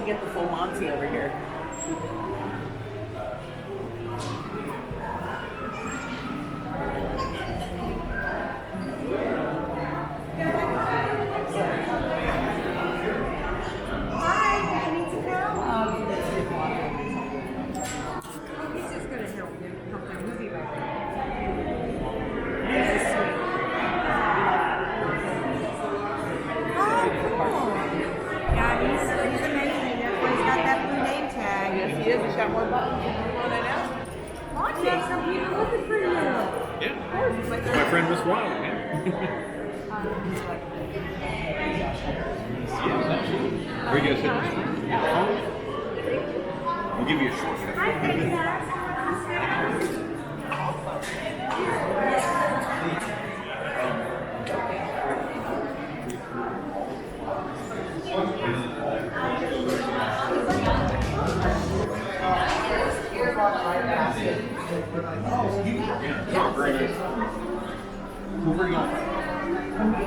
can get the full Monty over here. Hi, you need to come? He's just going to help their movie right now. Oh, cool. Yeah, he's amazing. That's why he's got that blue name tag. Yes, he is. He's got more buttons than the one I know. Monty, some people looking for you. Yeah. My friend Miss Wild. Yeah. Where you guys heading? Home? We'll give you a short cut. Yeah, very nice. Well, where are you going?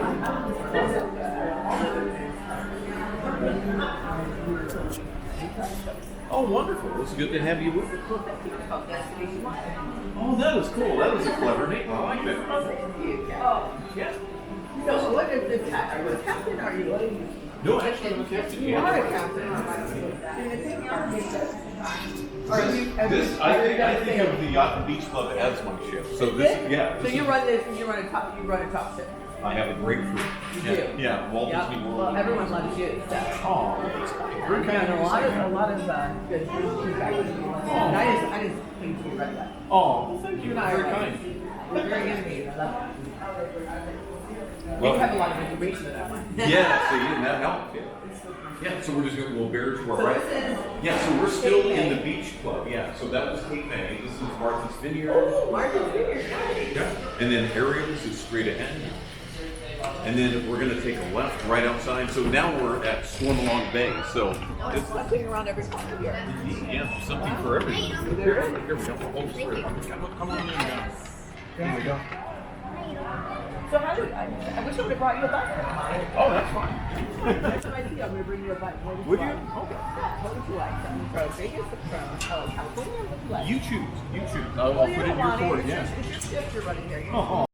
Oh, wonderful. It's good to have you with us. Oh, that is cool. That was a clever name. I like that. Oh, yeah. So what is the captain? Are you a captain? Are you? What are you? No, actually, I'm a captain. You are a captain. I think of the Yacht and Beach Club as my ship. So this, yeah. So you run this, you run a top ship. I have a great crew. You do? Yeah, Walt Disney World. Well, everyone loves you. So. Oh, that's kind. Very kind. And a lot of good feedback. And I just think you read that. Oh, well, thank you. You and I are Very kind. We're very innovative. I love it. Well, You have a lot of information in that one. yeah, so that helped. Yeah. Yeah, so we're just going to go bear tour, So right? this is Yeah, so we're still Cape in May. the beach club. Yeah, so that was Cape May. This is Martha's Vineyard. Oh, Martha's Vineyard. Nice. Yeah. And then Ariel's is straight ahead. And then we're going to take a left right outside. So now we're at Stormalong Bay. So It's something around every corner here. yeah, something for everyone. There is. Here we go. Oh, sorry. Come on in. There we go. So how did I wish I would have brought you a bike. Oh, that's fine. Next time I see you, I'm going to bring you a bike. What Would you? like? Okay. What would you like? Something from Vegas? From California? What would you like? You choose. You choose. I'll Well, put it in your Lonnie, court. it's Yeah. your shift you're running here. Oh.